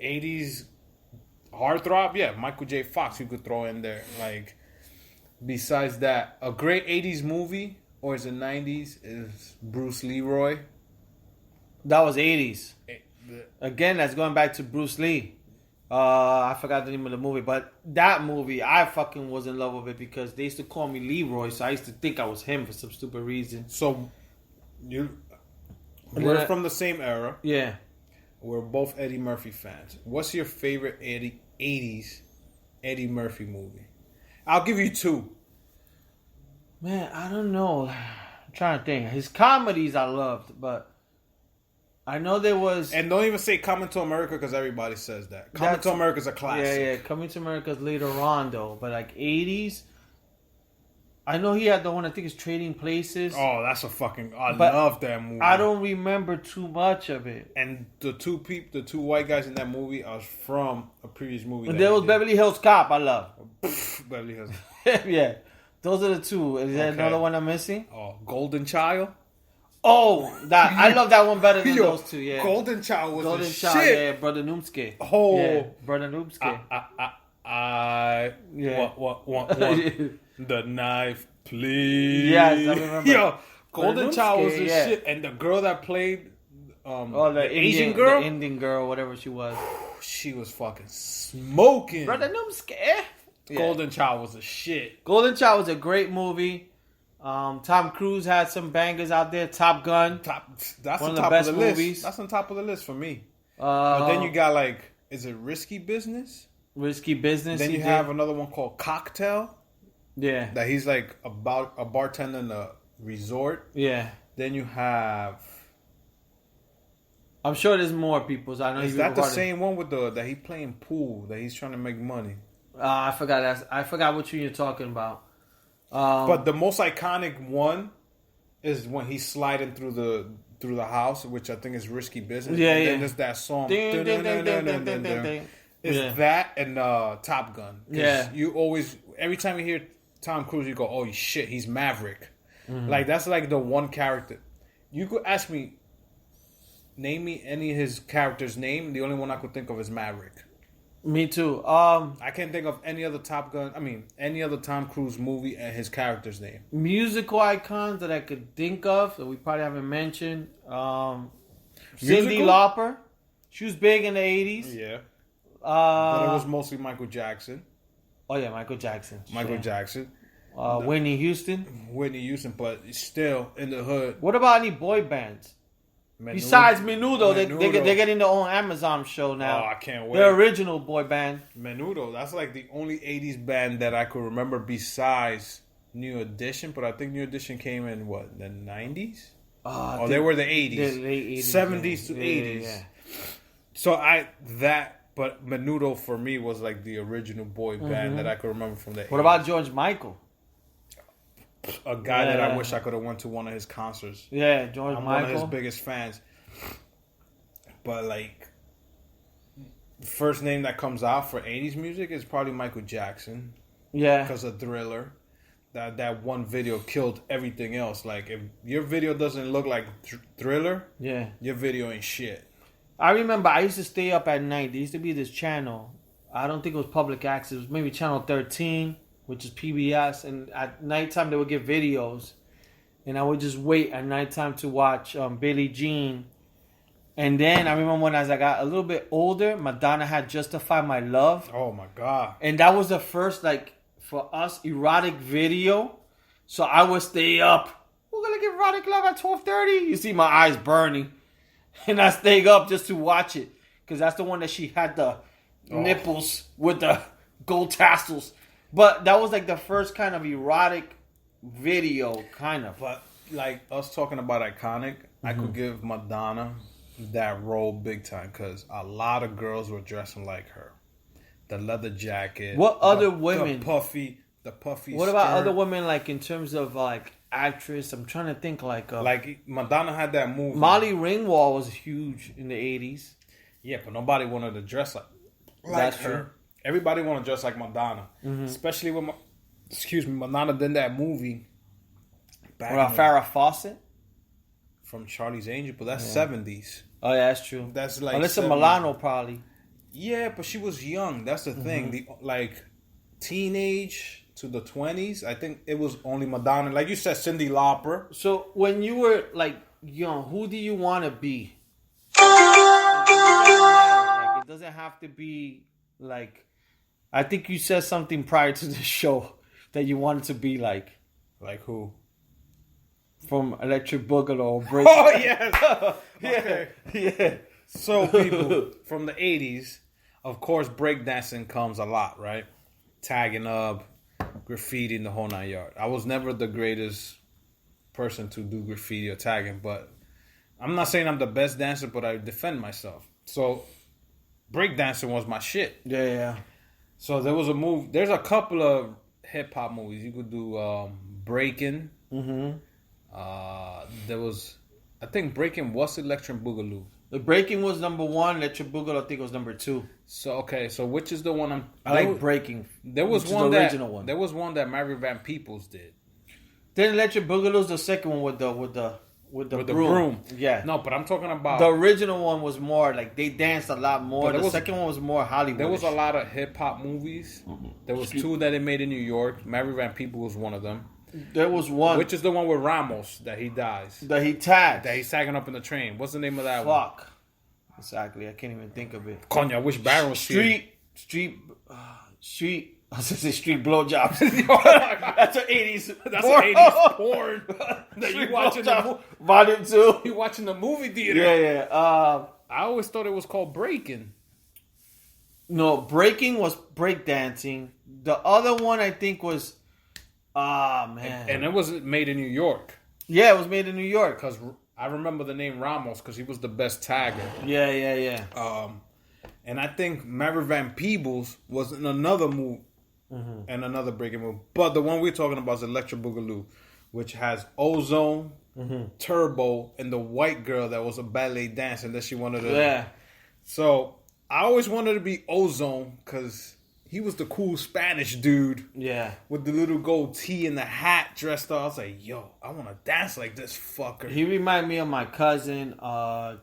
80s heartthrob, yeah, Michael J. Fox you could throw in there. Like, besides that, a great 80s movie, or is it 90s, is Bruce Leroy. That was 80s. Again, that's going back to Bruce Lee. I forgot the name of the movie, but that movie, I fucking was in love with it because they used to call me Leroy, so I used to think I was him for some stupid reason. So, we're from the same era. Yeah. We're both Eddie Murphy fans. What's your favorite 80s Eddie Murphy movie? I'll give you two. Man, I don't know. I'm trying to think. His comedies I loved, but I know there was... And don't even say Coming to America because everybody says that. Coming to America is a classic. Yeah. Coming to America is later on, though. But like 80s... I know he had the one, I think it's Trading Places. Oh, that's a fucking... I love that movie. I don't remember too much of it. And the two white guys in that movie are from a previous movie. And there was Beverly Hills Cop, I love. Beverly Hills. Yeah. Those are the two. Is there another one I'm missing? Oh, Golden Child. Oh, that I love that one better than those two. Yeah, Golden Child was Golden the Child, shit. Yeah, Brother Noomske. Oh, yeah, Brother Noomske. What? The knife, please. Yes, I remember. Yo, Golden Child was the shit, and the girl that played, the Asian girl, the Indian girl, whatever she was, she was fucking smoking. Brother Noomske. Golden Child was a shit. Golden Child was a great movie. Tom Cruise had some bangers out there. Top Gun. That's one on of the top best of the movies. list. That's on top of the list for me. But then you got like, is it Risky Business? Risky Business. Then you have another one called Cocktail. Yeah. That he's like about a bartender in a resort. Yeah. Then you have... I'm sure there's more people. So I know is that the same one with that he playing pool, that he's trying to make money? I forgot. I forgot what you're talking about. But the most iconic one is when he's sliding through the house, which I think is Risky Business. Yeah, and yeah. then there's that song. Ding, ding, ding, ding, ding, ding, ding, ding. It's that and Top Gun. Yeah. You always, every time you hear Tom Cruise, you go, oh shit, he's Maverick. Mm-hmm. Like, that's like the one character. You could ask me, name me any of his characters' name. The only one I could think of is Maverick. Me too. I can't think of any other any other Tom Cruise movie and his character's name. Musical icons that I could think of that we probably haven't mentioned. Cyndi Lauper. She was big in the 80s. Yeah. But it was mostly Michael Jackson. Oh, yeah, Michael Jackson. Jackson. Whitney Houston. Whitney Houston, but still in the hood. What about any boy bands? Besides Menudo, they're getting their own Amazon show now. Oh, I can't wait. Their original boy band. Menudo, that's like the only 80s band that I could remember besides New Edition, but I think New Edition came in, what, the 90s? They were the 80s. The late 80s. 70s to 80s. Yeah. So but Menudo for me was like the original boy band that I could remember from the 80s. What about George Michael? A guy that I wish I could have went to one of his concerts. Yeah, George I'm Michael. one of his biggest fans. But like, the first name that comes out for 80s music is probably Michael Jackson. Yeah. Because of Thriller. That one video killed everything else. Like, if your video doesn't look like Thriller, yeah, your video ain't shit. I remember I used to stay up at night. There used to be this channel. I don't think it was public access. It was maybe Channel 13, which is PBS. And at nighttime, they would get videos. And I would just wait at nighttime to watch Billie Jean. And then I remember when as I got a little bit older, Madonna had Justify My Love. Oh, my God. And that was the first, like, for us, erotic video. So I would stay up. We're going to get erotic love at 12:30. You see my eyes burning. And I stayed up just to watch it. Because that's the one that she had the nipples with the gold tassels. But that was like the first kind of erotic video, kind of. But like us talking about iconic, I could give Madonna that role big time. Because a lot of girls were dressing like her. The leather jacket. What other women? The puffy What about skirt. other women, like, in terms of, like, actress? I'm trying to think, like Madonna had that movie. Molly Ringwald was huge in the 80s. Yeah, but nobody wanted to dress like That's her. true. Everybody wanted to dress like Madonna. Especially when, Madonna did that movie. What about Farrah Fawcett? From Charlie's Angel, but that's 70s. Oh, yeah, that's true. That's like Alyssa 70s. Milano, probably. Yeah, but she was young. That's the thing. The like teenage to the 20s. I think it was only Madonna. Like you said, Cyndi Lauper. So when you were like young, who do you want to be? Like, it doesn't have to be like. I think you said something prior to the show that you wanted to be like. Like who? From Electric Boogaloo or Break. Oh yes. Okay. Yeah. So people from the 80s, of course, breakdancing comes a lot, right? Tagging up, graffiti, the whole 9 yards. I was never the greatest person to do graffiti or tagging, but I'm not saying I'm the best dancer, but I defend myself. So breakdancing was my shit. Yeah. So there was a move. There's a couple of hip hop movies you could do. Breaking. Mm-hmm. There was, I think Breaking was Electric Boogaloo. The Breaking was number 1. Electric Boogaloo I think was number 2. So okay, so which is the one I like Breaking. There was one the that original one. There was one that Mary Van Peebles did. Then Electric Boogaloo's the second one with the broom. Yeah. No, but I'm talking about The original one was more like they danced a lot more. The second one was more Hollywood. There was a lot of hip hop movies. Mm-hmm. There was 2 that they made in New York. Mary Van Peebles was one of them. There was one. Which is the one with Ramos that he dies. That he tagged. That he's tagging up in the train. What's the name of that one? Fuck. Exactly. I can't even think of it. Coño, I wish Barrel Street. I was gonna say street blowjobs. That's an 80s. That's an 80s porn. That you watching Volume 2. You watching the movie theater. Yeah. I always thought it was called Breaking. No, Breaking was breakdancing. The other one I think was man. And it was made in New York. Yeah, it was made in New York. Because I remember the name Ramos because he was the best tagger. Yeah. And I think Mary Van Peebles was in another move and another breaking move. But the one we're talking about is Electric Boogaloo, which has Ozone, Turbo, and the white girl that was a ballet dancer that she wanted to. Yeah. So I always wanted to be Ozone because he was the cool Spanish dude. Yeah. With the little gold tee and the hat dressed up. I was like, yo, I want to dance like this fucker. He reminded me of my cousin,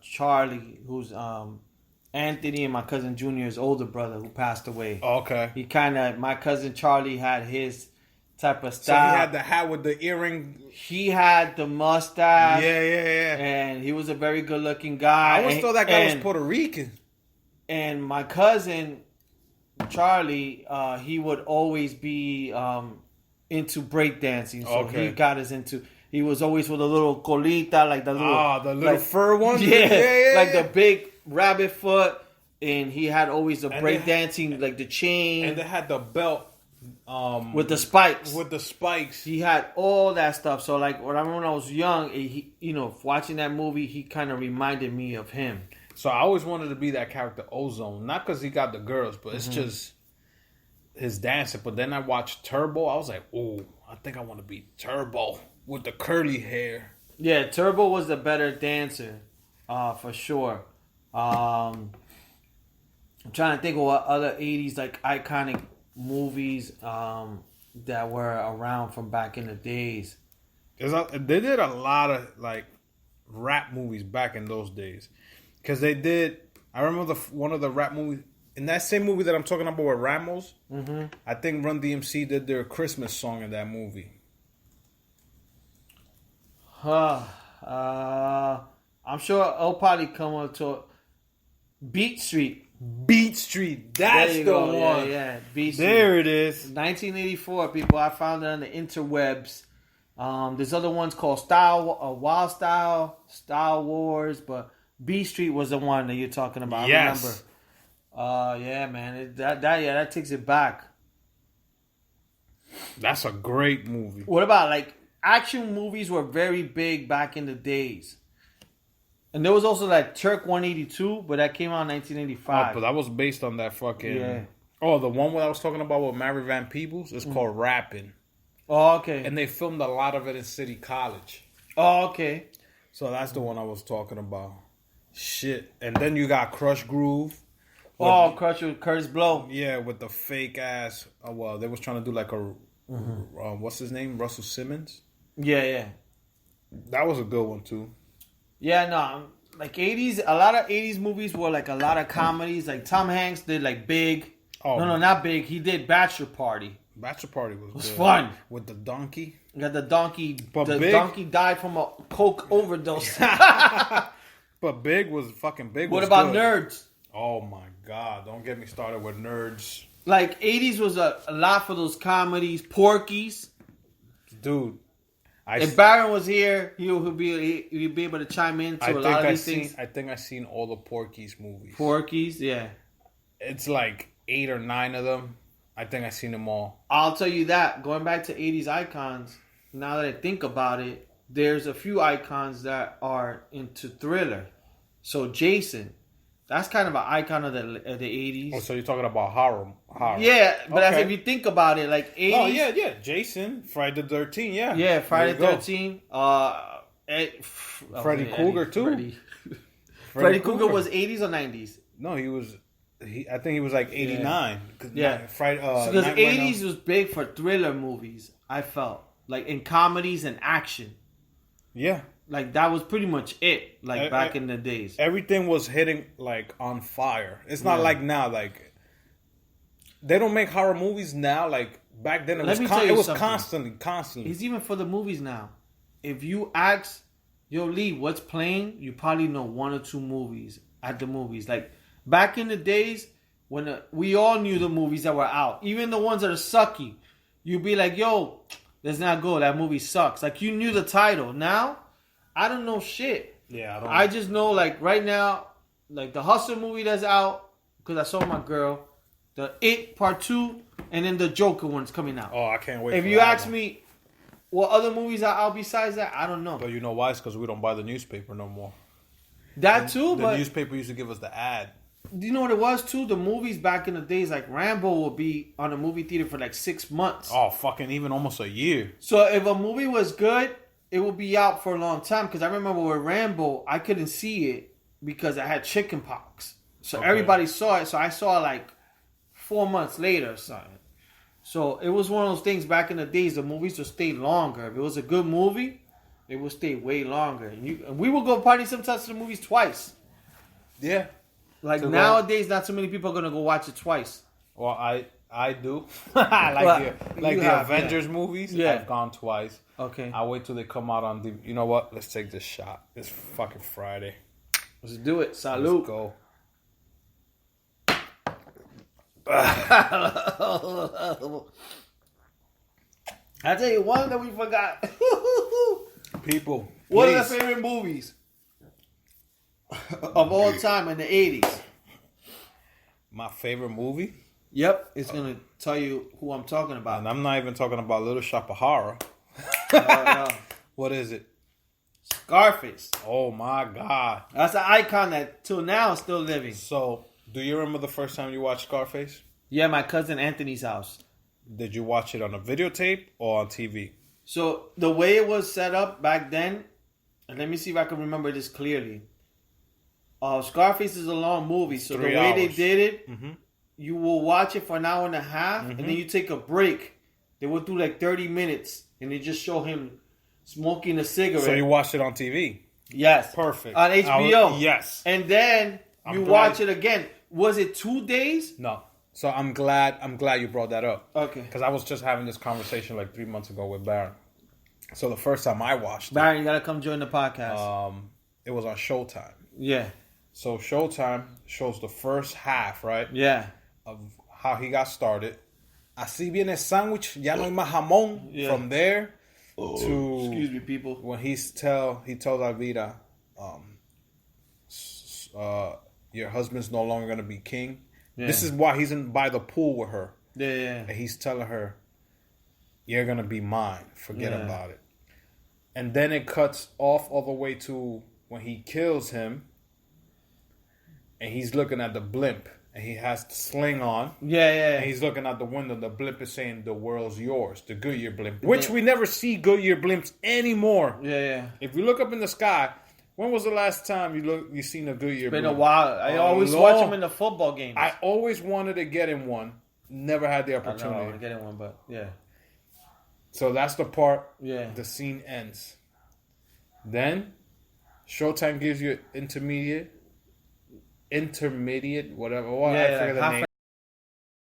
Charlie, who's Anthony and my cousin Junior's older brother who passed away. Oh, okay. My cousin Charlie had his type of style. So he had the hat with the earring. He had the mustache. Yeah. And he was a very good looking guy. I always thought that guy was Puerto Rican. And my cousin Charlie, he would always be into breakdancing. So he got us into. He was always with a little colita, like the little fur one. Yeah, like the big rabbit foot, and he had always the breakdancing, like the chain, and they had the belt with the spikes. He had all that stuff. So like when I was young, watching that movie, he kind of reminded me of him. So I always wanted to be that character Ozone, not because he got the girls, but it's just his dancing. But then I watched Turbo. I was like, oh, I think I want to be Turbo with the curly hair. Yeah, Turbo was the better dancer, for sure. I'm trying to think of what other 80s like iconic movies that were around from back in the days. They did a lot of like rap movies back in those days. Because they did, I remember one of the rap movies, in that same movie that I'm talking about with Ramos, I think Run DMC did their Christmas song in that movie. I'm sure it'll probably come up to Beat Street. That's the one. Yeah, Beat Street. There it is. 1984, people. I found it on the interwebs. There's other ones called Wild Style Wars, but B Street was the one that you're talking about. Yes. I remember. Yeah, man. That takes it back. That's a great movie. What about like action movies were very big back in the days. And there was also that Turk 182, but that came out in 1985. Oh, but that was based on that fucking... Yeah. Oh, the one I was talking about with Mary Van Peebles is called Rappin'. Oh, okay. And they filmed a lot of it in City College. Oh, okay. So that's the one I was talking about. Shit. And then you got Crush Groove. Crush with Curtis Blow. Yeah, with the fake ass... well, they was trying to do like a... what's his name? Russell Simmons? Yeah. That was a good one, too. Yeah, no. like 80s, a lot of 80s movies were like a lot of comedies. Like Tom Hanks did like Big. Oh, no, not Big. He did Bachelor Party. Bachelor Party was good. Fun. With the donkey. You got the donkey. But the Big, donkey died from a coke overdose. But Big was fucking big. What was about good. Nerds? Oh my God! Don't get me started with Nerds. Like 80s was a lot for those comedies. Porky's. Dude. If Baron was here, he'd be able to chime in to a lot of these things. I think I've seen all the Porky's movies. Porky's, yeah. It's like 8 or 9 of them. I think I've seen them all. I'll tell you that. Going back to 80s icons, now that I think about it, there's a few icons that are into thriller. So Jason, that's kind of an icon of the 80s. Oh, so you're talking about horror. Yeah, but Okay. if you think about it, like 80s. Oh, yeah. Jason, Friday the 13th, yeah. Yeah, Friday the There you go. 13th. Freddy Krueger, too. Freddy Krueger was 80s or 90s? No, he was... I think he was like 89. Yeah. Friday, Because 80s was big for thriller movies, I felt. Like in comedies and action. Yeah. Like that was pretty much it. Like back in the days. Everything was hitting like on fire. It's not like now. Like they don't make horror movies now. Like back then, it was constantly. It's even for the movies now. If you ask, yo Lee, what's playing? You probably know 1 or 2 movies at the movies. Like back in the days when we all knew the movies that were out, even the ones that are sucky. You'd be like, yo, let's not go. That movie sucks. Like you knew the title. Now, I don't know shit. Yeah, I just know like right now, like the Hustle movie that's out because I saw my girl, the It Part 2, and then the Joker one's coming out. Oh, I can't wait. If you ask me, what other movies are out besides that, I don't know. But you know why? It's because we don't buy the newspaper no more. That too, but the newspaper used to give us the ad. Do you know what it was too? The movies back in the days, like Rambo, would be on a movie theater for like 6 months. Oh, fucking even almost a year. So if a movie was good, it would be out for a long time. Because I remember with Rambo, I couldn't see it because I had chicken pox. So everybody saw it. So I saw it like 4 months later or something. So it was one of those things back in the days. The movies would stay longer. If it was a good movie, it would stay way longer. And we would go party sometimes to the movies twice. Yeah. Like nowadays, not so many people are gonna go watch it twice. Well, I do. the Avengers movies. Yeah. I've gone twice. Okay. I wait till they come out on the. You know what? Let's take this shot. It's fucking Friday. Let's do it. Salute. Let's go. I tell you one that we forgot. People, What are the favorite movies of all time in the 80s? My favorite movie? Yep, it's going to tell you who I'm talking about. And I'm not even talking about Little Shop of Horror. No. What is it? Scarface. Oh my God. That's an icon that till now is still living. So, do you remember the first time you watched Scarface? Yeah, my cousin Anthony's house. Did you watch it on a videotape or on TV? So, the way it was set up back then, and let me see if I can remember this clearly. Scarface is a long movie, so the way they did it, you will watch it for an hour and a half, and then you take a break. They will do like 30 minutes, and they just show him smoking a cigarette. So you watched it on TV? Yes. Perfect. On HBO. Yes. And then you watch it again. Was it 2 days? No. So I'm glad you brought that up. Okay. Because I was just having this conversation like 3 months ago with Baron. So the first time I watched Baron, you gotta come join the podcast. it was on Showtime. Yeah. So Showtime shows the first half, right? Yeah. Of how he got started. Así viene el sándwich, ya no hay más jamón. Yeah. From there to excuse me, people. when he tells Alvira, your husband's no longer gonna be king. Yeah. This is why he's by the pool with her. Yeah. And he's telling her, you're gonna be mine. Forget about it. And then it cuts off all the way to when he kills him. And he's looking at the blimp. And he has the sling on. Yeah. And he's looking out the window. The blimp is saying, the world's yours. The Goodyear blimp. Which we never see Goodyear blimps anymore. Yeah. If you look up in the sky, when was the last time you seen a Goodyear blimp? It's been a while. I always watch them in the football games. I always wanted to get in one. Never had the I opportunity. know, I want to get in one, but yeah. So that's the part. Yeah. The scene ends. Then Showtime gives you intermediate, whatever. Well, Yeah, I forget like the half name.